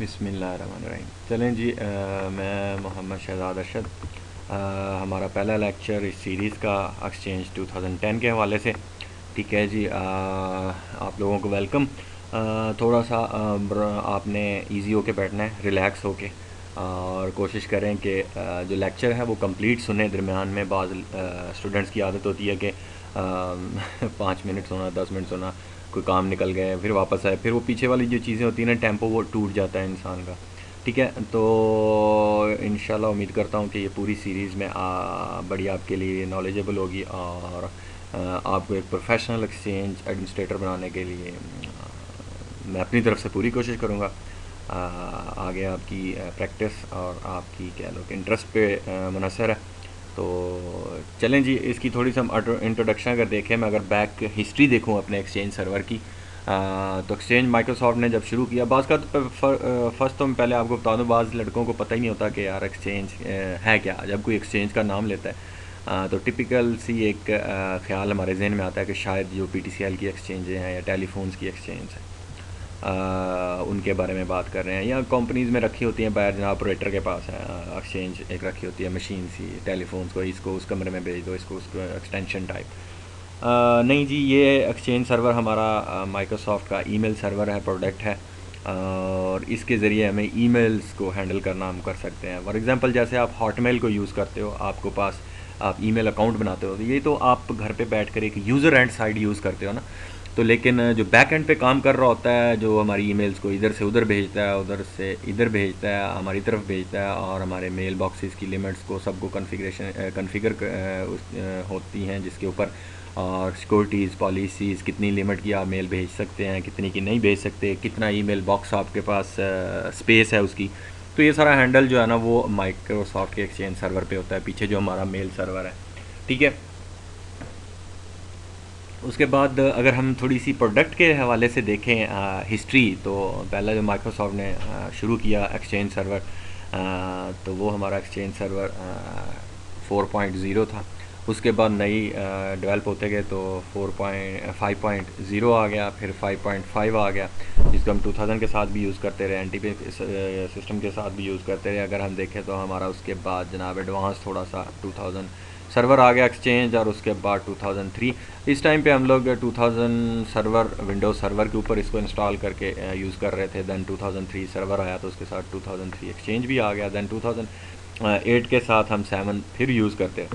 बिस्मिल्लाहिर्रहमानिर्रहीम। चलें जी, मैं मोहम्मद शहजाद अरशद। हमारा पहला लेक्चर इस सीरीज़ का एक्सचेंज 2010 के हवाले से। ठीक है जी, आप लोगों को वेलकम। थोड़ा सा आपने इजी होके बैठना है, रिलैक्स होके, और कोशिश करें कि जो लेक्चर है वो कंप्लीट सुने। दरमियान में बाज़ स्टूडेंट्स की आदत होती है कि 5 मिनट सुना, 10 मिनट सुना, कोई काम निकल गए, फिर वापस आए, फिर वो पीछे वाली जो चीज़ें होती हैं ना, टेम्पो वो टूट जाता है इंसान का। ठीक है, तो इंशाल्लाह उम्मीद करता हूँ कि ये पूरी सीरीज़ में बड़ी आपके लिए नॉलेजेबल होगी, और आपको एक प्रोफेशनल एक्सचेंज एडमिनिस्ट्रेटर बनाने के लिए मैं अपनी तरफ से पूरी कोशिश करूँगा। आगे आपकी प्रैक्टिस और आपकी कह लो कि इंटरेस्ट पे मुनहसर है। तो चलें जी, इसकी थोड़ी सी हम इंट्रोडक्शन अगर देखें, मैं अगर बैक हिस्ट्री देखूं अपने एक्सचेंज सर्वर की, तो एक्सचेंज माइक्रोसॉफ्ट ने जब शुरू किया, बाज़ का तो फर्स्ट तो मैं पहले आपको बता दूं, बाज़ लड़कों को पता ही नहीं होता कि यार एक्सचेंज है क्या। जब कोई एक्सचेंज का नाम लेता है तो टिपिकल सी एक ख्याल हमारे जहन में आता है कि शायद जो PTCL की एक्सचेंजें हैं या टेलीफोन्स की एक्सचेंज है, उनके बारे में बात कर रहे हैं, या कंपनीज़ में रखी होती हैं बाहर, जनाब ऑपरेटर के पास है एक्सचेंज एक रखी होती है मशीन सी, टेलीफोन्स को इसको उस कमरे में भेज दो, इसको उसको एक्सटेंशन टाइप। नहीं जी, ये एक्सचेंज सर्वर हमारा माइक्रोसॉफ्ट का ईमेल सर्वर है, प्रोडक्ट है, और इसके ज़रिए हमें ईमेल्स को हैंडल करना हम कर सकते हैं। फॉर एग्ज़ाम्पल, जैसे आप हॉटमेल को यूज़ करते हो, आपको पास आप ईमेल अकाउंट बनाते हो, तो ये तो आप घर पे बैठकर एक यूज़र एंड साइड यूज़ करते हो ना। तो लेकिन जो बैक एंड पे काम कर रहा होता है, जो हमारी ईमेल्स को इधर से उधर भेजता है, उधर से इधर भेजता है, हमारी तरफ भेजता है, और हमारे मेल बॉक्सेस की लिमिट्स को सबको कन्फिगर होती हैं जिसके ऊपर, और सिक्योरिटीज़ पॉलिसीज़, कितनी लिमिट की आप मेल भेज सकते हैं, कितनी की नहीं भेज सकते, कितना ईमेल बॉक्स आपके पास स्पेस है उसकी। तो ये सारा हैंडल जो है ना वो माइक्रोसॉफ्ट के एक्सचेंज सर्वर पे होता है, पीछे जो हमारा मेल सर्वर है। ठीक है, उसके बाद अगर हम थोड़ी सी प्रोडक्ट के हवाले से देखें हिस्ट्री, तो पहला जो माइक्रोसॉफ्ट ने शुरू किया एक्सचेंज सर्वर, तो वो हमारा एक्सचेंज सर्वर 4.0 था। उसके बाद नई डेवलप होते गए तो 5.0 आ गया, फिर 5.5 आ गया, जिसको हम 2000 के साथ भी यूज़ करते रहे, NTP सिस्टम के साथ भी यूज़ करते रहे। अगर हम देखें तो हमारा उसके बाद जनाब एडवांस थोड़ा सा 2000 सर्वर आ गया एक्सचेंज, और उसके बाद 2003, इस टाइम पे हम लोग 2000 सर्वर विंडोज सर्वर के ऊपर इसको इंस्टॉल करके यूज़ कर रहे थे। दैन 2003 सर्वर आया, तो उसके साथ 2003 एक्सचेंज भी आ गया। दैन 2008 के साथ हम 7 फिर यूज़ करते हैं।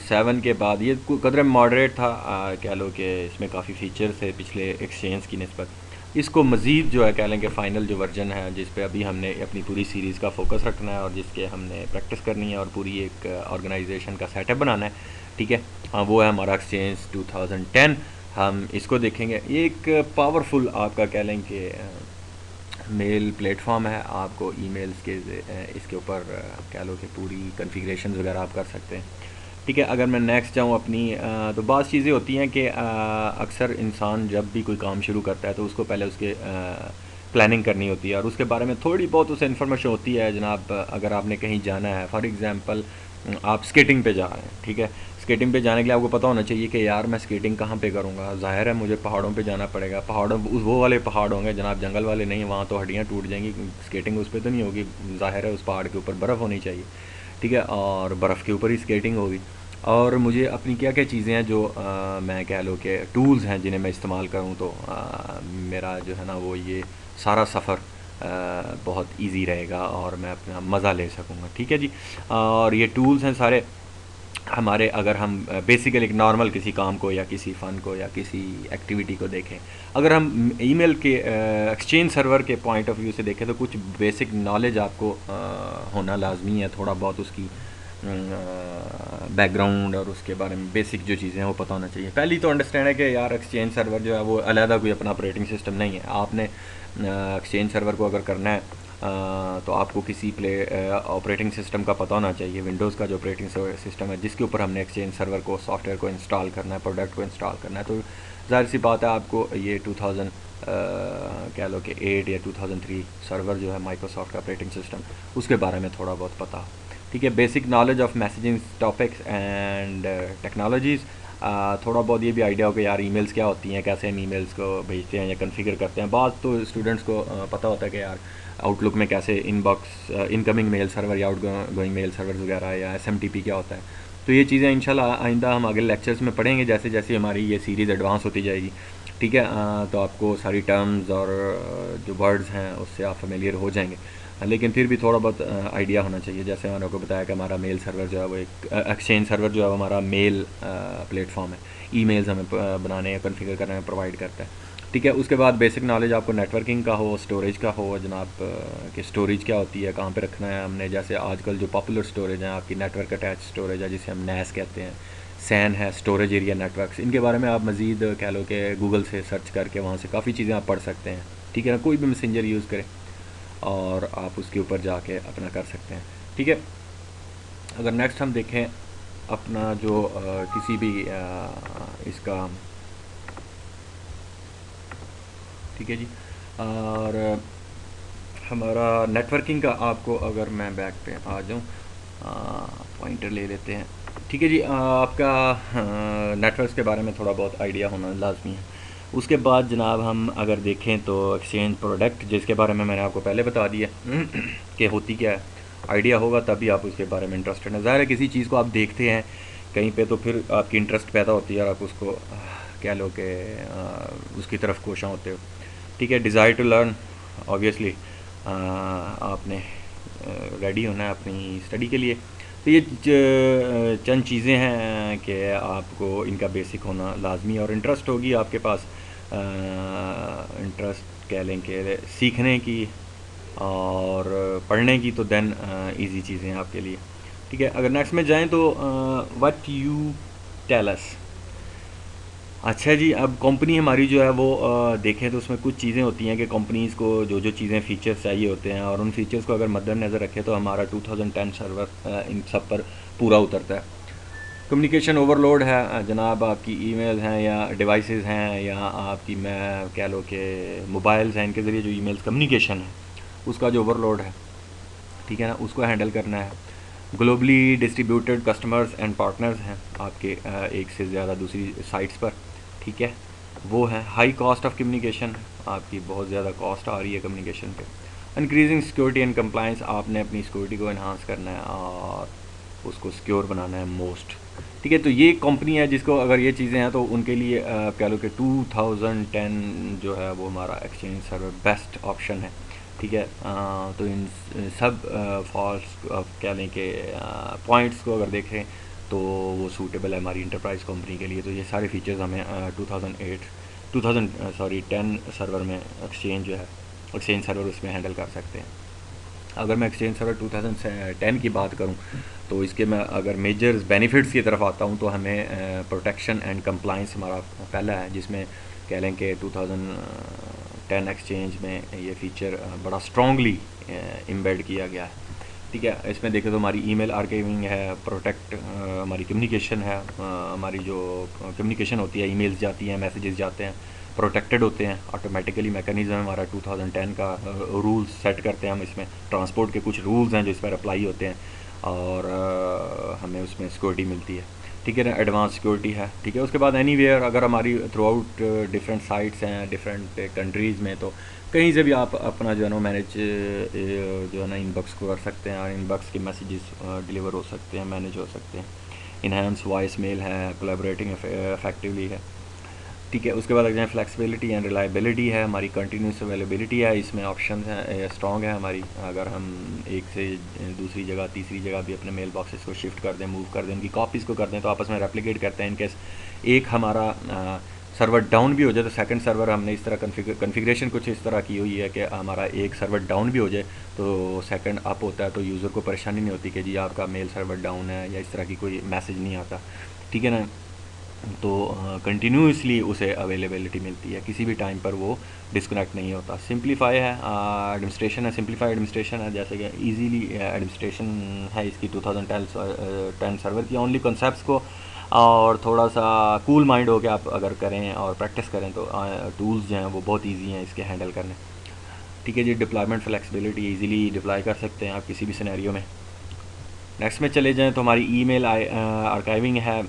7 के बाद ये कदर मॉडरेट था, कह लो कि इसमें काफ़ी फ़ीचर्स थे पिछले एक्सचेंज की नस्बत। इसको मज़ीद जो है कह लें कि फ़ाइनल जो वर्जन है, जिस पे अभी हमने अपनी पूरी सीरीज़ का फोकस रखना है, और जिसके हमने प्रैक्टिस करनी है, और पूरी एक ऑर्गेनाइजेशन का सेटअप बनाना है। ठीक है, वो है हमारा एक्सचेंज 2010। हम इसको देखेंगे। ये एक पावरफुल आपका कह लें कि मेल प्लेटफॉर्म है। आपको ईमेल्स के इसके ऊपर कह लो कि पूरी कॉन्फ़िगरेशन वगैरह आप कर सकते हैं। ठीक है, अगर मैं नेक्स्ट जाऊँ अपनी, तो बाज़ चीज़ें होती हैं कि अक्सर इंसान जब भी कोई काम शुरू करता है तो उसको पहले उसके प्लानिंग करनी होती है, और उसके बारे में थोड़ी बहुत उसे इन्फॉर्मेशन होती है। जनाब अगर आपने कहीं जाना है, फॉर एग्ज़ाम्पल आप स्केटिंग पे जा रहे हैं, ठीक है, स्केटिंग पे जाने के लिए आपको पता होना चाहिए कि यार मैं स्केटिंग कहाँ पे करूँगा। ज़ाहिर है मुझे पहाड़ों पे जाना पड़ेगा, पहाड़ों वो वाले पहाड़ होंगे जनाब, जंगल वाले नहीं, वहाँ तो हड्डियाँ टूट जाएंगी, स्केटिंग उस पर तो नहीं होगी। ज़ाहिर है उस पहाड़ के ऊपर बर्फ़ होनी चाहिए, ठीक है, और बर्फ़ के ऊपर ही स्केटिंग होगी। और मुझे अपनी क्या क्या चीज़ें हैं जो मैं कह लो कि टूल्स हैं जिन्हें मैं इस्तेमाल करूँ, तो मेरा जो है ना वो ये सारा सफ़र बहुत इजी रहेगा, और मैं अपना मज़ा ले सकूँगा। ठीक है जी, और ये टूल्स हैं सारे हमारे। अगर हम बेसिकली एक नॉर्मल किसी काम को या किसी फ़न को या किसी एक्टिविटी को देखें, अगर हम ईमेल के एक्सचेंज सर्वर के पॉइंट ऑफ व्यू से देखें, तो कुछ बेसिक नॉलेज आपको होना लाजमी है। थोड़ा बहुत उसकी बैकग्राउंड और उसके बारे में बेसिक जो चीज़ें हैं वो पता होना चाहिए। पहली तो अंडरस्टैंड है कि यार एक्सचेंज सर्वर जो है वो अलहदा कोई अपना ऑपरेटिंग सिस्टम नहीं है। आपने एक्सचेंज सर्वर को अगर करना है तो आपको किसी ऑपरेटिंग सिस्टम का पता होना चाहिए। विंडोज़ का जो ऑपरेटिंग सिस्टम है जिसके ऊपर हमने एक्सचेंज सर्वर को, सॉफ्टवेयर को इंस्टॉल करना है, प्रोडक्ट को इंस्टॉल करना है, तो ज़ाहिर सी बात है आपको ये 2000 कह लो कि 8 या 2003 सर्वर जो है माइक्रोसॉफ्ट का ऑपरेटिंग सिस्टम, उसके बारे में थोड़ा बहुत पता। ठीक है, basic knowledge of messaging topics and technologies. थोड़ा बहुत ये भी आइडिया हो कि यार ईमेल्स क्या होती हैं, कैसे हम ईमेल्स को भेजते हैं या कॉन्फ़िगर करते हैं। बात तो स्टूडेंट्स को पता होता है कि यार आउटलुक में कैसे इनबॉक्स इनकमिंग मेल सर्वर या आउट गोइंग मेल सर्वर वगैरह या SMTP क्या होता है। तो ये चीज़ें इंशाल्लाह आइंदा हम अगले लेक्चर्स में पढ़ेंगे जैसे जैसे हमारी ये सीरीज़ एडवांस होती जाएगी। ठीक है, तो आपको सारी टर्म्स और जो वर्ड्स हैं उससे आप फेमिलियर हो जाएंगे। लेकिन फिर भी थोड़ा बहुत आइडिया होना चाहिए। जैसे मैंने आपको बताया कि हमारा मेल सर्वर जो है वो एक एक्सचेंज सर्वर जो है वो हमारा मेल प्लेटफॉर्म है, ईमेल्स हमें बनाने या कॉन्फ़िगर करने में प्रोवाइड करता है। ठीक है, उसके बाद बेसिक नॉलेज आपको नेटवर्किंग का हो, स्टोरेज का हो जनाब, कि स्टोरेज क्या होती है, कहाँ पे रखना है हमने। जैसे आजकल जो पॉपुलर स्टोरेज हैं आपकी नेटवर्क अटैच स्टोरेज है जिसे हम NAS कहते हैं, सैन है, स्टोरेज एरिया नेटवर्क्स। इनके बारे में आप मज़ीद कह लो कि गूगल से सर्च करके वहाँ से काफ़ी चीज़ें आप पढ़ सकते हैं। ठीक है ना, कोई भी मैसेंजर यूज़ करें और आप उसके ऊपर जाके अपना कर सकते हैं। ठीक है, अगर नेक्स्ट हम देखें अपना जो किसी भी इसका, ठीक है जी, और हमारा नेटवर्किंग का आपको अगर मैं बैक पे आ जाऊँ, पॉइंटर ले लेते हैं। ठीक है जी, आपका नेटवर्क्स के बारे में थोड़ा बहुत आइडिया होना लाजमी है। उसके बाद जनाब हम अगर देखें तो एक्सचेंज प्रोडक्ट, जिसके बारे में मैंने आपको पहले बता दिया कि होती क्या है, आइडिया होगा तभी आप उसके बारे में इंटरेस्टेड हैं। ज़ाहिर है किसी चीज़ को आप देखते हैं कहीं पे तो फिर आपकी इंटरेस्ट पैदा होती है और आप उसको कह लो कि उसकी तरफ कोशां होते हो। ठीक है, डिज़ायर टू लर्न, ऑब्वियसली आपने रेडी होना है अपनी स्टडी के लिए। तो ये चंद चीज़ें हैं कि आपको इनका बेसिक होना लाजमी है और इंटरेस्ट होगी आपके पास, इंटरेस्ट कह लें कि सीखने की और पढ़ने की, तो देन इजी चीज़ें हैं आपके लिए। ठीक है, अगर नेक्स्ट में जाएं तो व्हाट यू टेल अस। अच्छा जी, अब कंपनी हमारी जो है वो देखें तो उसमें कुछ चीज़ें होती हैं कि कंपनीज़ को जो जो चीज़ें फ़ीचर्स चाहिए होते हैं और उन फीचर्स को अगर मद्देनज़र रखें तो हमारा 2010 सर्वर इन सब पर पूरा उतरता है। कम्युनिकेशन ओवरलोड है जनाब, आपकी ईमेल हैं या डिवाइसेस हैं या आपकी मैं कह लो कि मोबाइल्स हैं, इनके ज़रिए जो ईमेल्स कम्युनिकेशन है उसका जो ओवरलोड है, ठीक है ना, उसको हैंडल करना है। Globally distributed customers and partners हैं आपके एक से ज़्यादा दूसरी साइट्स पर। ठीक है, वो है हाई कॉस्ट ऑफ कम्युनिकेशन, आपकी बहुत ज़्यादा कॉस्ट आ रही है कम्युनिकेशन पे। इंक्रीजिंग सिक्योरिटी एंड कंप्लाइंस, आपने अपनी सिक्योरिटी को इन्हांस करना है और उसको सिक्योर बनाना है मोस्ट। ठीक है, तो ये कंपनी है जिसको अगर ये चीज़ें हैं तो उनके लिए कह लो कि 2010 जो है वो हमारा एक्सचेंज सर्वर बेस्ट ऑप्शन है। ठीक है, तो इन सब फॉल्स कह लें कि पॉइंट्स को अगर देखें तो वो सूटेबल है हमारी इंटरप्राइज कंपनी के लिए। तो ये सारे फीचर्स हमें 10 सर्वर में एक्सचेंज जो है एक्सचेंज सर्वर उसमें हैंडल कर सकते हैं। अगर मैं एक्सचेंज सर्वर 2010 की बात करूं तो इसके मैं अगर मेजर्स बेनिफिट्स की तरफ आता हूं तो हमें प्रोटेक्शन एंड कंप्लाइंस हमारा पहला है, जिसमें कह लें कि 2010 एक्सचेंज में ये फ़ीचर बड़ा स्ट्रॉन्गली एम्बेड किया गया है। ठीक है, इसमें देखें तो हमारी ईमेल आर्काइविंग है, प्रोटेक्ट हमारी कम्युनिकेशन है, हमारी जो कम्युनिकेशन होती है, ईमेल्स जाती हैं, मैसेजेस जाते हैं, प्रोटेक्टेड होते हैं ऑटोमेटिकली। मैकेनिज़्म हमारा 2010 का रूल्स सेट करते हैं हम इसमें, ट्रांसपोर्ट के कुछ रूल्स हैं जो इस पर अप्लाई होते हैं और हमें उसमें सिक्योरिटी मिलती है। ठीक है ना, एडवांस सिक्योरिटी है। ठीक है, उसके बाद एनीवेयर, अगर हमारी थ्रू आउट डिफरेंट साइट्स हैं डिफरेंट कंट्रीज़ में, तो कहीं से भी आप अपना जो है ना मैनेज जो है ना इनबॉक्स को कर सकते हैं और इनबॉक्स के मैसेजेस डिलीवर हो सकते हैं, मैनेज हो सकते हैं। इनहेंस वॉइस मेल है, कोलैबोरेटिंग इफेक्टिवली है। ठीक है, उसके बाद अगर फ्लेक्सिबिलिटी एंड रिलायबिलिटी है, हमारी कंटिन्यूस अवेलेबिलिटी है, इसमें ऑप्शन हैं स्ट्रॉन्ग है हमारी। अगर हम एक से दूसरी जगह तीसरी जगह भी अपने मेल बॉक्सेस को शिफ्ट कर दें, मूव कर दें, उनकी कॉपीज़ को कर दें तो आपस में रेप्लिकेट करते हैं। इनकेस एक हमारा सर्वर डाउन भी हो जाए तो सेकंड सर्वर हमने इस तरह कन्फिग्रेशन कुछ इस तरह की हुई है कि हमारा एक सर्वर डाउन भी हो जाए तो सेकंड अप होता है, तो यूज़र को परेशानी नहीं होती कि जी आपका मेल सर्वर डाउन है या इस तरह की कोई मैसेज नहीं आता। ठीक है ना, तो कंटिन्यूसली उसे अवेलेबिलिटी मिलती है, किसी भी टाइम पर वो डिस्कनेक्ट नहीं होता। सिंप्लीफाई है एडमिनिस्ट्रेशन है, सिंप्लीफाई एडमिनिस्ट्रेशन है, जैसे कि इजीली एडमिनिस्ट्रेशन है इसकी 2010 सर्वर की। ओनली कॉन्सेप्ट्स को और थोड़ा सा कूल माइंड हो के आप अगर करें और प्रैक्टिस करें तो टूल्स जो हैं वो बहुत ईजी हैं इसके हैंडल करने। ठीक है जी, डिप्लॉयमेंट फ्लेक्सिबिलिटी, ईजिली डिप्लॉय कर सकते हैं आप किसी भी सिनेरियो में। नेक्स्ट में चले जाएँ तो हमारी ईमेल आर्काइविंग है,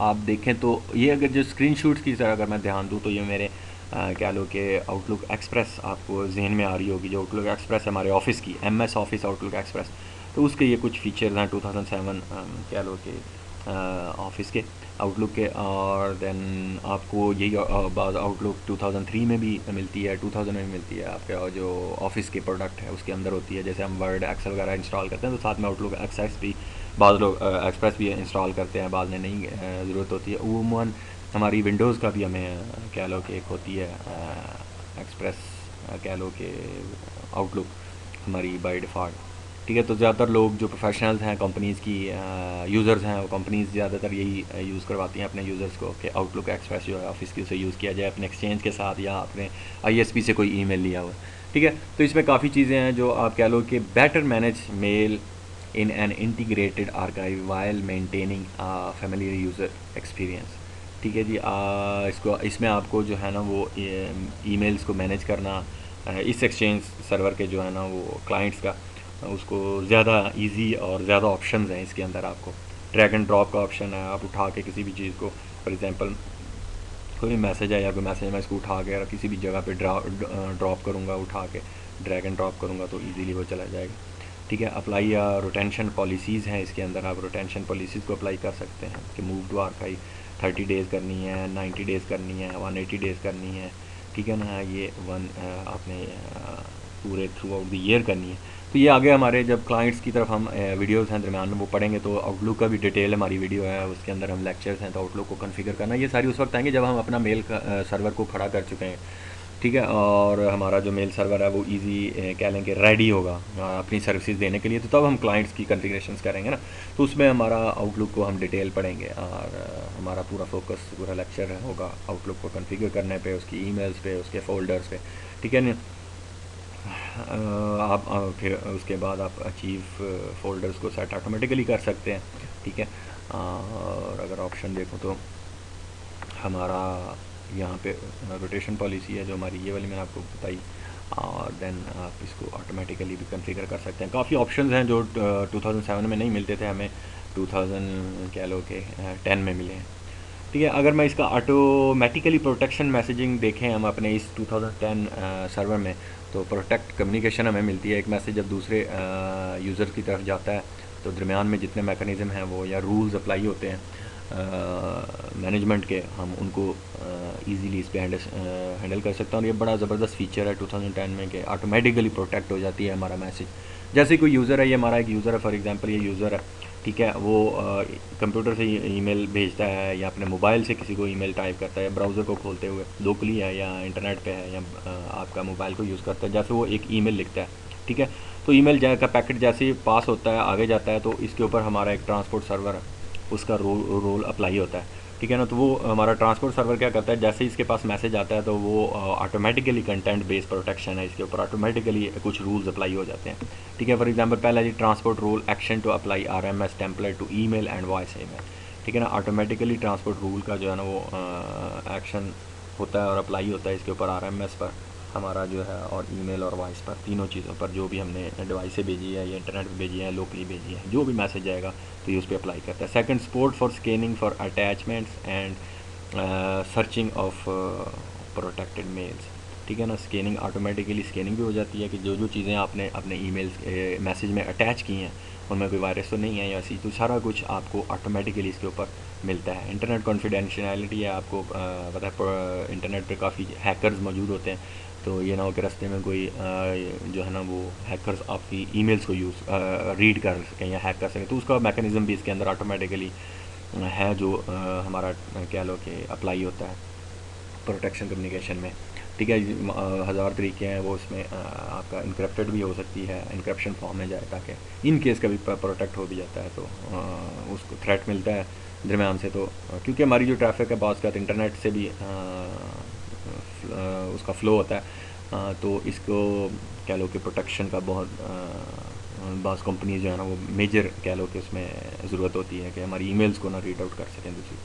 आप देखें तो ये अगर जो स्क्रीनशॉट्स की तरह अगर मैं ध्यान दूँ तो ये मेरे कह लो कि आउटलुक एक्सप्रेस आपको जहन में आ रही होगी, जो आउटलुक एक्सप्रेस है हमारे ऑफिस की, MS ऑफिस आउटलुक एक्सप्रेस, तो उसके ये कुछ फीचर्स हैं 2007 कह लो कि ऑफिस के आउटलुक के। और देन आपको यही बाद आउटलुक 2003 में भी मिलती है, 2000 में भी मिलती है आपके जो ऑफिस के प्रोडक्ट है उसके अंदर होती है। जैसे हम वर्ड एक्सेल वगैरह इंस्टॉल करते हैं तो साथ में आउटलुक एक्सेस भी बाद लोग एक्सप्रेस भी इंस्टॉल करते हैं, बाद में नहीं ज़रूरत होती है। उमूमन हमारी विंडोज़ का भी हमें कह लो कि एक होती है एक्सप्रेस कह लो कि आउटलुक हमारी बाय डिफ़ॉल्ट, ठीक है। तो ज़्यादातर लोग जो प्रोफेशनल्स हैं कंपनीज़ की यूज़र्स हैं, वो कंपनीज़ ज़्यादातर यही यूज़ करवाती हैं अपने यूज़र्स को कि आउटलुक एक्सप्रेस जो है ऑफिस की उसे यूज़ किया जाए अपने एक्सचेंज के साथ या अपने ISP से कोई ईमेल लिया हुआ, ठीक है। तो इसमें काफ़ी चीज़ें हैं जो आप कह लो कि better manage mail in an integrated archive while maintaining familiar user experience, ठीक है जी। इसको इसमें आपको जो है ना वो ईमेल्स को मैनेज करना इस एक्सचेंज सर्वर के जो है ना वो क्लाइंट्स का, उसको ज़्यादा इजी और ज़्यादा ऑप्शंस हैं इसके अंदर। आपको ड्रैग एंड ड्रॉप का ऑप्शन है, आप उठा के किसी भी चीज़ को, फॉर एग्जांपल कोई मैसेज है या कोई मैसेज मैं इसको उठा के किसी भी जगह पे ड्रॉप करूँगा, उठा के ड्रैग एंड ड्रॉप करूँगा तो इजीली वो चला जाएगा, ठीक है। अप्लाई या रोटेंशन पॉलिसीज़ हैं इसके अंदर, आप रोटेंशन पॉलिसीज़ को अप्लाई कर सकते हैं कि मूव टू आर्काइव 30 डेज़ करनी है, 90 डेज़ करनी है, 180 डेज़ करनी है, ठीक है ना। ये आपने पूरे थ्रू आउट द ईयर करनी है। तो ये आगे हमारे जब क्लाइंट्स की तरफ हम वीडियोज़ हैं दरम्यान में वो पढ़ेंगे तो आउटलुक का भी डिटेल हमारी वीडियो है, उसके अंदर हम लेक्चर्स हैं तो आउटलुक को कॉन्फ़िगर करना ये सारी उस वक्त आएंगे जब हम अपना मेल का सर्वर को खड़ा कर चुके हैं, ठीक है। और हमारा जो मेल सर्वर है वो इजी कह लें कि रेडी होगा अपनी सर्विसेज देने के लिए, तो तब हम क्लाइंट्स की कॉन्फ़िगरेशंस करेंगे ना, तो उसमें हमारा आउटलुक को हम डिटेल पढ़ेंगे और हमारा पूरा फोकस पूरा लेक्चर होगा आउटलुक को कॉन्फ़िगर करने पे, उसकी ईमेल्स पे, उसके फ़ोल्डर्स पे, ठीक है ना। आप फिर उसके बाद आप अचीव फ़ोल्डर्स को सेट ऑटोमेटिकली कर सकते हैं, ठीक है। और अगर ऑप्शन देखो तो हमारा यहाँ पे रोटेशन पॉलिसी है जो हमारी ये वाली मैंने आपको बताई, और देन आप इसको ऑटोमेटिकली भी कॉन्फ़िगर कर सकते हैं। काफ़ी ऑप्शंस हैं जो 2007 में नहीं मिलते थे, हमें 2000 कह लो कि 10 में मिले हैं, ठीक है। अगर मैं इसका ऑटोमेटिकली प्रोटेक्शन मैसेजिंग देखें हम अपने इस 2010 सर्वर में, तो प्रोटेक्ट कम्युनिकेशन हमें मिलती है। एक मैसेज जब दूसरे यूज़र की तरफ जाता है तो दरमियान में जितने मैकेनिज़्म हैं वो या रूल्स अप्लाई होते हैं मैनेजमेंट के, हम उनको इजीली इस पर हैंडल कर सकते हैं। और ये बड़ा ज़बरदस्त फीचर है 2010 में कि ऑटोमेटिकली प्रोटेक्ट हो जाती है हमारा मैसेज। जैसे कोई यूज़र है, ये हमारा एक यूज़र है, फॉर एग्जांपल ये यूज़र है, ठीक है, वो कंप्यूटर से ईमेल भेजता है या अपने मोबाइल से किसी को ईमेल टाइप करता है, या ब्राउज़र को खोलते हुए लोकली है या इंटरनेट पे है या आपका मोबाइल को यूज़ करता है, जैसे वो एक ईमेल लिखता है, ठीक है। तो ईमेल का पैकेट जैसे ही पास होता है आगे जाता है तो इसके ऊपर हमारा एक ट्रांसपोर्ट सर्वर है, उसका रोल अप्लाई होता है, ठीक है ना। तो वो हमारा ट्रांसपोर्ट सर्वर क्या करता है, जैसे ही इसके पास मैसेज आता है तो वो ऑटोमेटिकली कंटेंट बेस्ड प्रोटेक्शन है, इसके ऊपर ऑटोमेटिकली कुछ रूल्स अप्लाई हो जाते हैं, ठीक है। फॉर एग्जांपल पहला G transport rule action to apply RMS template to email and voice email, ठीक है ना। ऑटोमेटिकली ट्रांसपोर्ट रूल का जो है ना वो एक्शन होता है और अप्लाई होता है इसके ऊपर RMS पर हमारा जो है, और ईमेल और वॉइस पर, तीनों चीज़ों पर जो भी हमने डिवाइस से भेजी है या इंटरनेट पर भेजी है, लोकली भेजी है, जो भी मैसेज आएगा तो ये उस पर अप्लाई करता है। Second, support for scanning for attachments and searching of protected mails, ठीक है ना। स्कैनिंग ऑटोमेटिकली स्कैनिंग भी हो जाती है कि जो जो चीज़ें आपने अपने ईमेल्स मैसेज में अटैच की हैं उनमें कोई वायरस तो नहीं है या ऐसी, तो सारा कुछ आपको ऑटोमेटिकली इसके ऊपर मिलता है। इंटरनेट कॉन्फिडेंशियलिटी है, आपको पता है इंटरनेट पे काफ़ी हैकर्स मौजूद होते हैं, तो ये ना हो कि रास्ते में कोई जो है ना वो हैकर्स आपकी ईमेल्स को रीड कर सकें या हैक कर सकें, तो उसका मैकेनिज़्म भी इसके अंदर ऑटोमेटिकली है जो हमारा कह लो कि अप्लाई होता है प्रोटेक्शन कम्युनिकेशन में, ठीक है। हज़ार तरीके हैं वो, इसमें आपका इनक्रप्टेड भी हो सकती है, इनक्रप्शन फॉर्म में जाए ताकि इन केस कभी प्रोटेक्ट हो भी जाता है तो उसको थ्रेट मिलता है दरम्यान से, तो क्योंकि हमारी जो ट्रैफिक है बाज़ का इंटरनेट से भी उसका फ़्लो होता है, तो इसको कह लो कि प्रोटेक्शन का बहुत बाज़ कंपनीज जो है ना वो मेजर कह लो कि उसमें ज़रूरत होती है कि हमारी ईमेल्स को ना रीड आउट कर सकें दूसरी।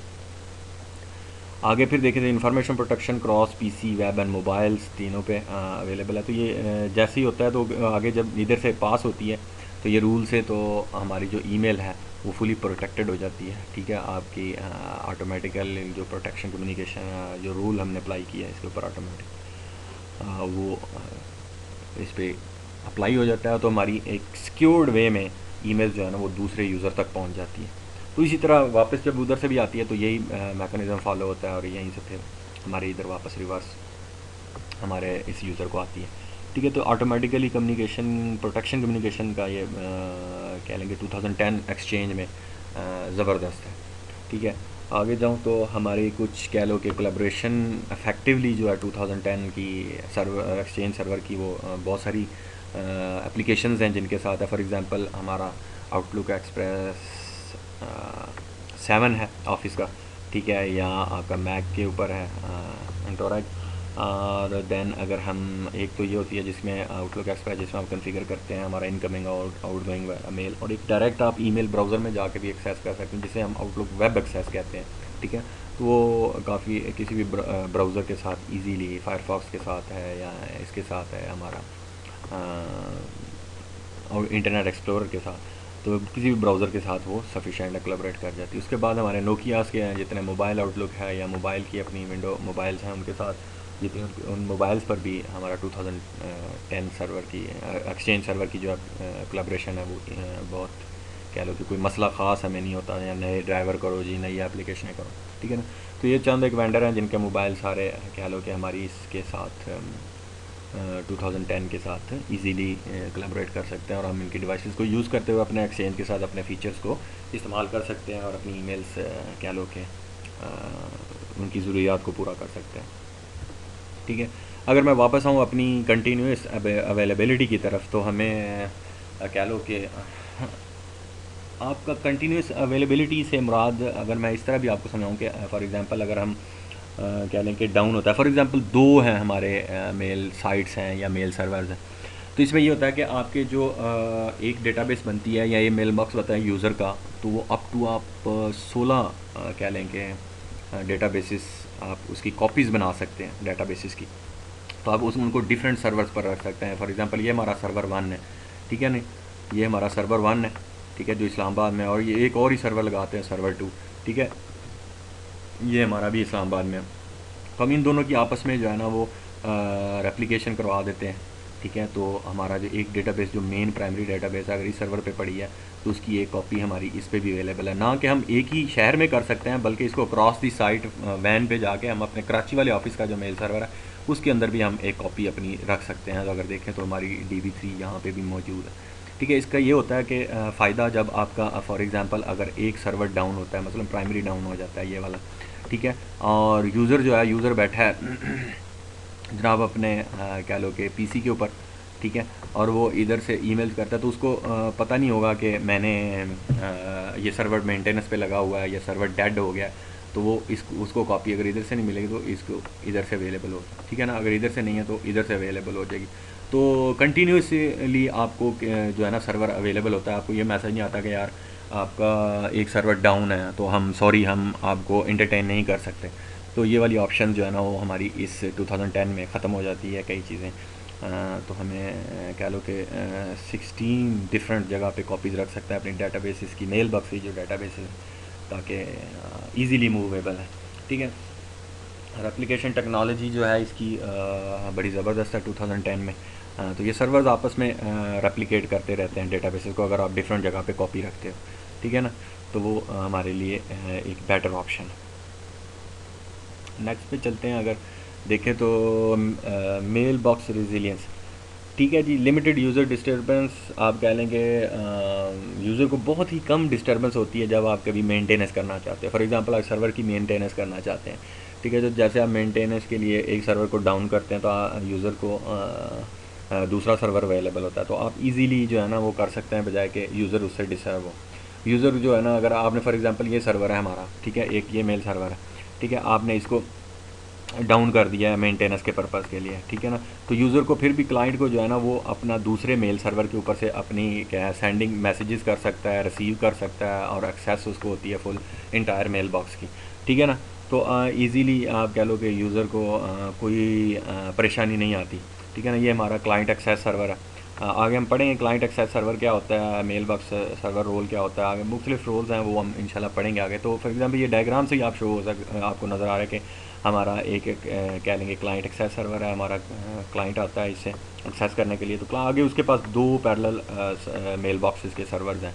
आगे फिर देखें तो information protection cross PC web and mobiles तीनों पे अवेलेबल है। तो ये जैसे ही होता है तो आगे जब इधर से पास होती है तो ये रूल से तो हमारी जो ईमेल है वो फुली प्रोटेक्टेड हो जाती है। ठीक है, आपकी ऑटोमेटिकल जो प्रोटेक्शन कम्युनिकेशन जो रूल हमने अप्लाई किया है इसके ऊपर ऑटोमेटिक वो इस पर अप्लाई हो जाता है, तो हमारी एक सिक्योर्ड वे में ईमेल जो है ना वो दूसरे यूज़र तक पहुंच जाती है। तो इसी तरह वापस जब उधर से भी आती है तो यही मैकेनिज़्म फॉलो होता है और यहीं से फिर हमारे इधर वापस रिवर्स हमारे इस यूज़र को आती है। ठीक है, तो ऑटोमेटिकली कम्युनिकेशन प्रोटेक्शन कम्युनिकेशन का ये कह लेंगे 2010 एक्सचेंज में ज़बरदस्त है। ठीक है, आगे जाऊँ तो हमारी कुछ कह लो कि कोलैबोरेशन इफेक्टिवली जो है 2010 की सर्वर एक्सचेंज सर्वर की वो बहुत सारी एप्लीकेशंस हैं जिनके साथ है। फॉर एग्जांपल हमारा आउटलुक एक्सप्रेस 7 है ऑफिस का। ठीक है, या आपका मैक के ऊपर है एंटोराइट। और देन अगर हम एक तो ये होती है जिसमें आउटलुक एक्सप्रेस जिसमें आप कॉन्फ़िगर करते हैं हमारा इनकमिंग और आउटगोइंग मेल, और एक डायरेक्ट आप ईमेल ब्राउज़र में जाके भी एक्सेस कर सकते हैं जिसे हम आउटलुक वेब एक्सेस कहते हैं। ठीक है, तो वो काफ़ी किसी भी ब्राउज़र के साथ इजीली फायरफॉक्स के साथ है या इसके साथ है हमारा और इंटरनेट एक्सप्लोरर के साथ, तो किसी भी ब्राउज़र के साथ वो सफिशेंट कोलैबोरेट कर जाती है। उसके बाद हमारे नोकियास के हैं जितने मोबाइल आउटलुक है या मोबाइल की अपनी विंडो मोबाइल्स हैं उनके साथ जितने उन मोबाइल्स पर भी हमारा 2010 सर्वर की एक्सचेंज सर्वर की जो कोलैबोरेशन है वो बहुत कह लो कि कोई मसला ख़ास हमें नहीं होता या नए ड्राइवर करो जी नई एप्लीकेशनें करो। ठीक है ना, तो ये चंद एक वेंडर हैं जिनके मोबाइल सारे कह लो कि हमारी इसके साथ 2010 के साथ इजीली कोलैबोरेट कर सकते हैं और हम इनकी डिवाइसेस को यूज़ करते हुए अपने एक्सचेंज के साथ अपने फ़ीचर्स को इस्तेमाल कर सकते हैं और अपनी ईमेल्स कह लो कि उनकी ज़रूरियात को पूरा कर सकते हैं। ठीक है, अगर मैं वापस आऊँ अपनी कंटिन्यूस अवेलेबिलिटी की तरफ तो हमें कह लो कि आपका कंटिन्यूस अवेलेबिलिटी से मुराद अगर मैं इस तरह भी आपको समझाऊँ कि फॉर एग्ज़ाम्पल अगर हम कह लें कि डाउन होता है, फॉर एग्ज़ाम्पल दो हैं हमारे मेल साइट्स हैं या मेल सर्वर्स हैं, तो इसमें ये होता है कि आपके जो एक डेटाबेस बनती है या ये मेल बॉक्स होता है यूज़र का, तो वो अप टू आप 16 कह लें कि डेटाबेसेस आप उसकी कॉपीज़ बना सकते हैं डेटाबेसेस की। तो आप उनको डिफरेंट सर्वर्स पर रख सकते हैं। फॉर एग्ज़ाम्पल ये हमारा सर्वर 1 है। ठीक है, नहीं ये हमारा सर्वर 1 है। ठीक है, जो इस्लामाबाद में, और ये एक और ही सर्वर लगाते हैं सर्वर 2। ठीक है, ये हमारा भी इस्लामाबाद में। तो हम इन दोनों की आपस में जो है ना वो रेप्लिकेशन करवा देते हैं। ठीक है, तो हमारा जो एक डेटाबेस जो मेन प्राइमरी डेटाबेस है अगर इस सर्वर पे पड़ी है तो उसकी एक कॉपी हमारी इस पे भी अवेलेबल है। ना कि हम एक ही शहर में कर सकते हैं बल्कि इसको अक्रॉस दी साइट वैन पे जाके हम अपने कराची वाले ऑफिस का जो मेल सर्वर है उसके अंदर भी हम एक कॉपी अपनी रख सकते हैं। तो अगर देखें तो हमारी DB3 यहाँ पे भी मौजूद है। ठीक है, इसका ये होता है कि फ़ायदा जब आपका फॉर एग्ज़ाम्पल अगर एक सर्वर डाउन होता है, मतलब प्राइमरी डाउन हो जाता है ये वाला, ठीक है, और यूज़र जो है यूज़र बैठा है जनाब अपने कह लो कि पीसी के ऊपर, ठीक है, और वो इधर से ईमेल करता है तो उसको पता नहीं होगा कि मैंने ये सर्वर मेंटेनेंस पे लगा हुआ है या सर्वर डेड हो गया, तो वो उसको कॉपी अगर इधर से नहीं मिलेगी तो इसको इधर से अवेलेबल होगा। ठीक है ना, अगर इधर से नहीं है तो इधर से अवेलेबल हो जाएगी। तो कंटिन्यूसली आपको जो है ना सर्वर अवेलेबल होता है। आपको ये मैसेज नहीं आता कि यार आपका एक सर्वर डाउन है तो हम सॉरी हम आपको एंटरटेन नहीं कर सकते। तो ये वाली ऑप्शन जो है ना वो हमारी इस 2010 में ख़त्म हो जाती है कई चीज़ें। तो हमें कह लो कि 16 डिफरेंट जगह पे कॉपीज़ रख सकते हैं अपनी डेटाबेसेस की, मेल बॉक्स की जो डेटाबेस है, ताकि इजीली मूवेबल है। ठीक है, और एप्लीकेशन टेक्नोलॉजी जो है इसकी बड़ी ज़बरदस्त है 2010 में। तो ये सर्वर्स आपस में रेप्लिकेट करते रहते हैं डेटाबेसेस को अगर आप डिफरेंट जगह पे कॉपी रखते हो। ठीक है ना, तो वो हमारे लिए एक बेटर ऑप्शन है। नेक्स्ट पे चलते हैं, अगर देखें तो मेल बॉक्स रेजिलियंस। ठीक है जी, लिमिटेड यूज़र डिस्टर्बेंस आप कह लेंगे यूज़र को बहुत ही कम डिस्टर्बेंस होती है जब आप कभी मेंटेनेंस करना चाहते हैं। फॉर एग्जांपल आप सर्वर की मेंटेनेंस करना चाहते हैं। ठीक है, तो जैसे आप मेंटेनेंस के लिए एक सर्वर को डाउन करते हैं तो यूज़र को दूसरा सर्वर अवेलेबल होता है, तो आप इजीली जो है ना वो कर सकते हैं बजाय कि यूज़र उससे डिस्टर्ब हो। यूज़र जो है ना, अगर आपने फॉर एग्जांपल ये सर्वर है हमारा, ठीक है, एक ये मेल सर्वर है, ठीक है, आपने इसको डाउन कर दिया है मेंटेनेंस के पर्पज़ के लिए, ठीक है ना, तो यूज़र को फिर भी क्लाइंट को जो है ना वो अपना दूसरे मेल सर्वर के ऊपर से अपनी क्या सेंडिंग मैसेजेस कर सकता है, रिसीव कर सकता है, और एक्सेस उसको होती है फुल इंटायर मेल बॉक्स की। ठीक है ना, तो इजीली आप कह लो कि यूज़र को कोई परेशानी नहीं आती। ठीक है ना, ये हमारा क्लाइंट एक्सेस सर्वर है। आगे हम पढ़ेंगे क्लाइंट एक्सेस सर्वर क्या होता है, मेल बॉक्स सर्वर रोल क्या होता है, आगे मुख्तलिफ रोल्स हैं वो हम इंशाल्लाह पढ़ेंगे आगे। तो फॉर एग्जांपल ये डायग्राम से ही आप शो हो आपको नज़र आ रहा है कि हमारा एक एक कह लेंगे क्लाइंट एक्सेस सर्वर है, हमारा क्लाइंट आता है इसे एक्सेस करने के लिए। तो आगे उसके पास दो पैरेलल मेल बॉक्सेस के सर्वर्स हैं,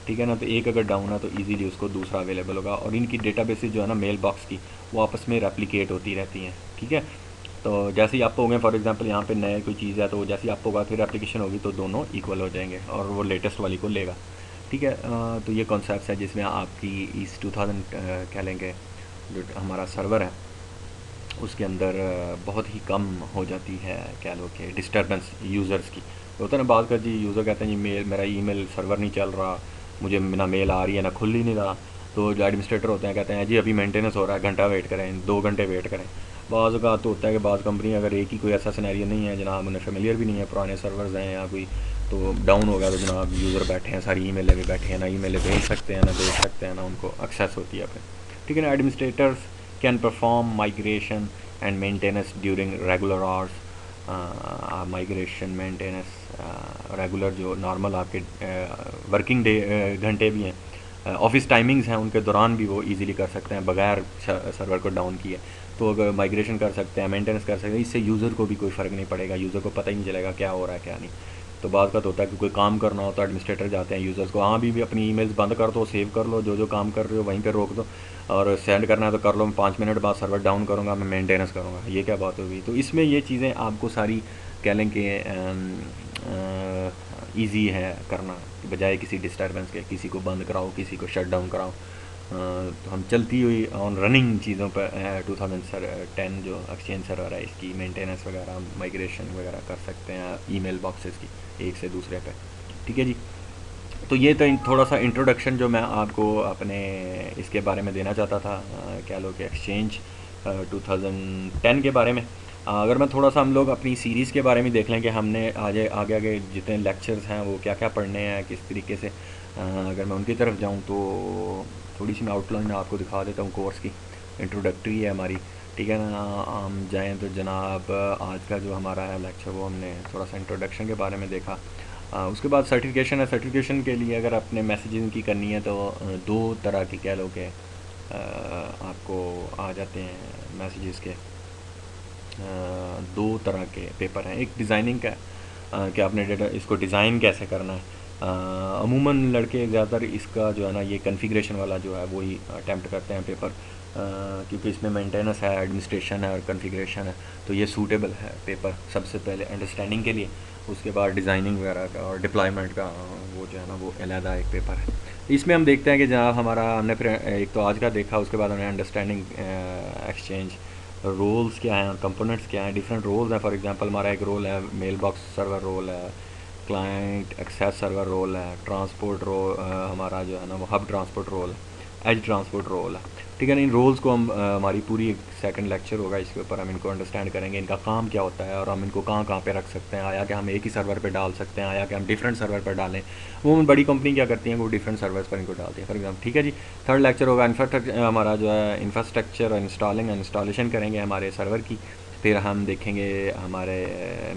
ठीक है ना। तो एक अगर डाउन है तो इजीली उसको दूसरा अवेलेबल होगा, और इनकी डेटाबेसेस जो है ना मेल बॉक्स की, वो आपस में रेप्लिकेट होती रहती हैं, ठीक है। तो जैसे ही आप होंगे फॉर एग्जांपल यहाँ पे नए कोई चीज़ है, तो जैसे ही आप होगा फिर एप्लीकेशन होगी तो दोनों इक्वल हो जाएंगे और वो लेटेस्ट वाली को लेगा, ठीक है। तो ये कॉन्सेप्ट है जिसमें आपकी इस 2000 कह लेंगे जो हमारा सर्वर है उसके अंदर बहुत ही कम हो जाती है कह लो कि डिस्टर्बेंस यूज़र्स की। तो होता है ना बात कर जी, यूज़र कहते हैं जी मेरा ईमेल सर्वर नहीं चल रहा, मुझे ना मेल आ रही है ना खुल ही नहीं रहा। तो जो एडमिनिस्ट्रेटर होते हैं कहते हैं जी अभी मेंटेनेंस हो रहा है, घंटा वेट करें, 2 घंटे वेट करें। बाज़ का तो होता है कि बाज़ कंपनी अगर एक ही कोई ऐसा सिनेरियो नहीं है जनाब, उन्हें फेमिलियर भी नहीं है, पुराने सर्वर्स हैं या कोई तो डाउन हो गया तो जनाब यूज़र बैठे हैं सारी ईमेलें भी बैठे हैं, ना ईमेलें भेज सकते हैं ना भेज सकते हैं ना उनको एक्सेस होती है फिर, ठीक है ना। Administrators can perform migration and maintenance during regular hours. Migration maintenance regular जो नॉर्मल आपके वर्किंग डे घंटे भी हैं, ऑफिस टाइमिंग्स हैं, उनके दौरान भी वो इजीली कर सकते हैं बगैर सर्वर को डाउन किए। तो अगर माइग्रेशन कर सकते हैं, मेंटेनेंस कर सकते हैं, इससे यूज़र को भी कोई फ़र्क नहीं पड़ेगा, यूज़र को पता ही नहीं चलेगा क्या हो रहा है क्या नहीं। तो बात का तो होता है कि कोई काम करना हो तो एडमिनिस्ट्रेटर जाते हैं यूज़र्स को, हाँ भी अपनी ईमेल्स बंद कर दो, सेव कर लो, जो काम कर रहे हो वहीं पर रोक दो, और सेंड करना है तो कर लो, मैं 5 मिनट बाद सर्वर डाउन करूँगा, मैं मेंटेनेंस करूँगा, ये क्या बात होगी। तो इसमें ये चीज़ें आपको सारी कह लें कि ईजी है करना, बजाय किसी डिस्टर्बेंस के, किसी को बंद कराओ, किसी को शट डाउन कराओ। तो हम चलती हुई ऑन रनिंग चीज़ों पर 2010 जो एक्सचेंज सर्वर है इसकी मेंटेनेंस वगैरह माइग्रेशन वगैरह कर सकते हैं ईमेल बॉक्सेस की एक से दूसरे पे, ठीक है जी। तो ये तो थोड़ा सा इंट्रोडक्शन जो मैं आपको अपने इसके बारे में देना चाहता था, क्या लो कि एक्सचेंज 2010 के बारे में। अगर मैं थोड़ा सा हम लोग अपनी सीरीज़ के बारे में देख लें कि हमने आगे आगे आगे जितने लेक्चर्स हैं वो क्या क्या पढ़ने हैं किस तरीके से, अगर मैं उनकी तरफ जाऊं तो थोड़ी सी मैं आउटलाइन आपको दिखा देता हूँ कोर्स की। इंट्रोडक्टरी है हमारी, ठीक है ना। हम जाएँ तो जनाब आज का जो हमारा है लेक्चर वो हमने थोड़ा सा इंट्रोडक्शन के बारे में देखा। उसके बाद सर्टिफिकेशन है। सर्टिफिकेशन के लिए अगर अपने मैसेजिंग की करनी है तो दो तरह की कह लो कि आपको आ जाते हैं मैसेजेस के, दो तरह के पेपर हैं। एक डिज़ाइनिंग का कि आपने डेटा इसको डिज़ाइन कैसे करना है। अमूमन लड़के ज़्यादातर इसका जो है ना ये कॉन्फ़िगरेशन वाला जो है वही अटैम्प्ट करते हैं पेपर, क्योंकि इसमें मेंटेनेंस है, एडमिनिस्ट्रेशन है और कॉन्फ़िगरेशन है, तो ये सूटेबल है पेपर सबसे पहले अंडरस्टैंडिंग के लिए। उसके बाद डिज़ाइनिंग वगैरह का और डिप्लॉयमेंट का वो जो है ना वो अलहदा एक पेपर है। इसमें हम देखते हैं कि जनाब हमारा हमने फिर एक तो आज का देखा, उसके बाद हमने अंडरस्टैंडिंग एक्सचेंज रोल्स क्या हैं और कंपोनेंट्स क्या हैं, डिफरेंट रोल्स हैं। फॉर एग्जांपल हमारा एक रोल है मेल बॉक्स सर्वर रोल है, क्लाइंट एक्सेस सर्वर रोल है, ट्रांसपोर्ट रोल हमारा जो है ना वो हब ट्रांसपोर्ट रोल है, एज ट्रांसपोर्ट रोल है, ठीक है ना। इन रोल्स को हम हमारी पूरी एक सेकंड लेक्चर होगा इसके ऊपर, हम इनको अंडरस्टैंड करेंगे, इनका काम क्या होता है और हम इनको कहाँ कहाँ पे रख सकते हैं, आया कि हम एक ही सर्वर पे डाल सकते हैं, आया कि हम डिफरेंट सर्वर पर डालें। वो बड़ी कंपनी क्या करती हैं वो डिफरेंट सर्वर्स पर इनको डालती हैं फॉर एग्जाम्पल, ठीक है जी। थर्ड लेक्चर होगा इंफ्रास्ट्रक्चर, हमारा जो है इंफ्रास्ट्रक्चर और इंस्टॉलिंग इंस्टॉलेशन करेंगे हमारे सर्वर की। फिर हम देखेंगे हमारे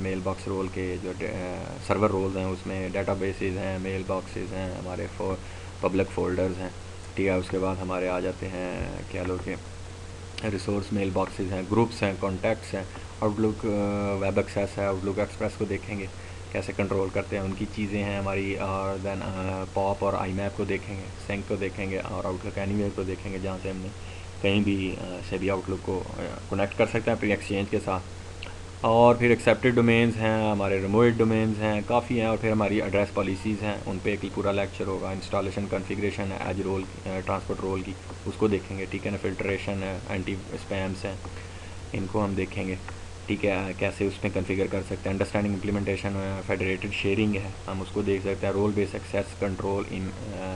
मेल बॉक्स रोल के जो सर्वर रोल्स हैं उसमें डेटाबेसेस हैं, मेल बॉक्सेस हैं, हमारे पब्लिक फोल्डर्स हैं, ठीक है। उसके बाद हमारे आ जाते हैं क्या लोग के रिसोर्स मेल बॉक्सेस हैं, ग्रुप्स हैं, कॉन्टैक्ट्स हैं, आउटलुक वेब एक्सेस है, आउटलुक एक्सप्रेस को देखेंगे कैसे कंट्रोल करते हैं, उनकी चीज़ें हैं हमारी। और देन पॉप और आई मैप को देखेंगे, सेंक को देखेंगे और आउटलुक एनीवेयर को देखेंगे, जहाँ से हमने कहीं भी से भी आउटलुक को कनेक्ट कर सकते हैं अपनी एक्सचेंज के साथ। और फिर एक्सेप्टेड डोमेन्स हैं, हमारे रिमोवेड डोमेन्स हैं, काफ़ी हैं। और फिर हमारी एड्रेस पॉलिसीज़ हैं, उन पे एक पूरा लेक्चर होगा। इंस्टॉलेशन कॉन्फ़िगरेशन है एज रोल ट्रांसपोर्ट रोल की, उसको देखेंगे, ठीक है ना। फिल्ट्रेशन है, एंटी स्पैम्स हैं, इनको हम देखेंगे, ठीक है, कैसे उसमें कॉन्फ़िगर कर सकते हैं। अंडरस्टैंडिंग इम्प्लीमेंटेशन है, फेडरेटेड शेयरिंग है, हम उसको देख सकते हैं। Role based access control in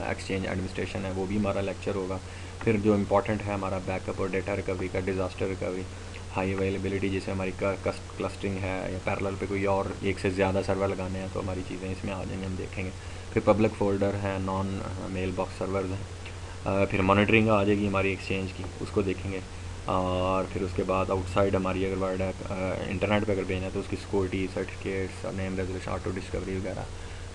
exchange administration है, वो भी हमारा लेक्चर होगा। फिर जो इंपॉर्टेंट है हमारा बैकअप और डेटा रिकवरी का, डिज़ास्टर रिकवरी, हाई अवेलेबिलिटी, जैसे हमारी क्लस्टरिंग है या पैरेलल पे कोई और एक से ज़्यादा सर्वर लगाने हैं तो हमारी चीज़ें इसमें आ जाएंगी, हम देखेंगे। फिर पब्लिक फोल्डर है, नॉन मेल बॉक्स सर्वर्स हैं। फिर मॉनिटरिंग आ जाएगी हमारी एक्सचेंज की, उसको देखेंगे। और फिर उसके बाद आउटसाइड हमारी अगर वर्ड है इंटरनेट पे अगर भेजना है तो उसकी security certificates, name, resolution, auto discovery वगैरह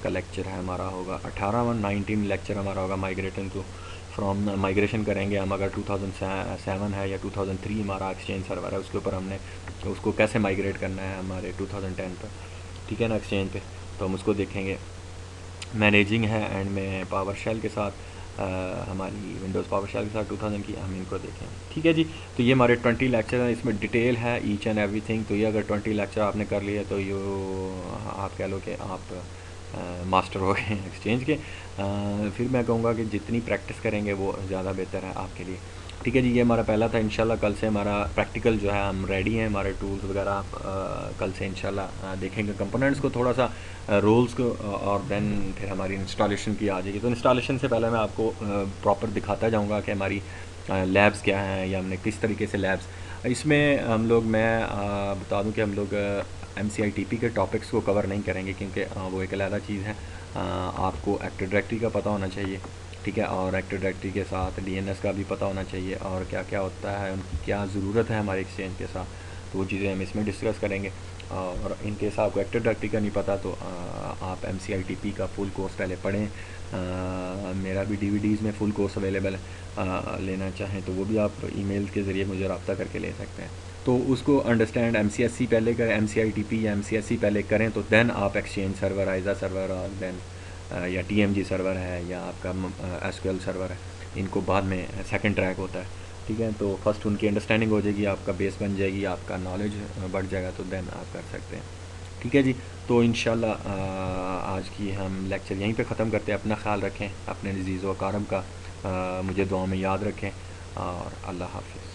का लेक्चर है हमारा होगा 18 लेक्चर हमारा होगा माइग्रेटिंग टू फ्रॉम माइग्रेशन करेंगे हम। अगर 2007 है या 2003 हमारा एक्सचेंज सर्वर है उसके ऊपर हमने उसको कैसे माइग्रेट करना है हमारे 2010 पर, ठीक है ना, एक्सचेंज पे, तो हम उसको देखेंगे। मैनेजिंग है एंड में पावर शेल के साथ हमारी विंडोज़ पावर शेल के साथ 2000 की, हम इनको देखें, ठीक है जी। तो ये हमारे 20 लेक्चर हैं, इसमें डिटेल है ईच एंड एवरीथिंग। तो ये अगर 20 लेक्चर आपने कर लिए तो ये आप कह लो कि आप मास्टर हो गए एक्सचेंज के। फिर मैं कहूँगा कि जितनी प्रैक्टिस करेंगे वो ज़्यादा बेहतर है आपके लिए, ठीक है जी। ये हमारा पहला था। इंशाल्लाह कल से हमारा प्रैक्टिकल जो है हम रेडी हैं, हमारे टूल्स वगैरह आप कल से इंशाल्लाह देखेंगे, कंपोनेंट्स को थोड़ा सा, रोल्स को, और देन फिर हमारी इंस्टॉलेशन की आ जाएगी। तो इंस्टॉलेशन से पहले मैं आपको प्रॉपर दिखाता जाऊंगा कि हमारी लैब्स क्या हैं या हमने किस तरीके से लैब्स इसमें हम लोग, मैं बता दूं कि हम लोग MCITP के टॉपिक्स को कवर नहीं करेंगे क्योंकि वो एक अलग चीज़ है। आपको एक्टिव डायरेक्टरी का पता होना चाहिए, ठीक है, और एक्टिव डायरेक्टरी के साथ DNS का भी पता होना चाहिए और क्या क्या होता है, उनकी क्या ज़रूरत है हमारे एक्सचेंज के साथ, तो वो चीज़ें हम इसमें डिस्कस करेंगे। और इन केस आपको एक्टिव डायरेक्टरी का नहीं पता तो आप MCITP का फुल कोर्स पहले पढ़ें। मेरा भी DVDs में फुल कोर्स अवेलेबल है, लेना चाहें तो वो भी आप ईमेल के ज़रिए मुझे रब्ता करके ले सकते हैं। तो उसको अंडरस्टैंड MCSC पहले करें, MCITP या MCSC पहले करें तो देन आप एक्सचेंज सर्वर, आइजा सर्वर और देन या TMG सर्वर है या आपका SQL सर्वर है, इनको बाद में सेकंड ट्रैक होता है, ठीक है। तो फर्स्ट उनकी अंडरस्टैंडिंग हो जाएगी, आपका बेस बन जाएगी, आपका नॉलेज बढ़ जाएगा, तो देन आप कर सकते हैं, ठीक है जी। तो इंशाल्लाह आज की हम लेक्चर यहीं पे ख़त्म करते हैं। अपना ख्याल रखें, अपने अज़ीज़ व अकारम का मुझे दुआ में याद रखें और अल्लाह हाफ़िज़।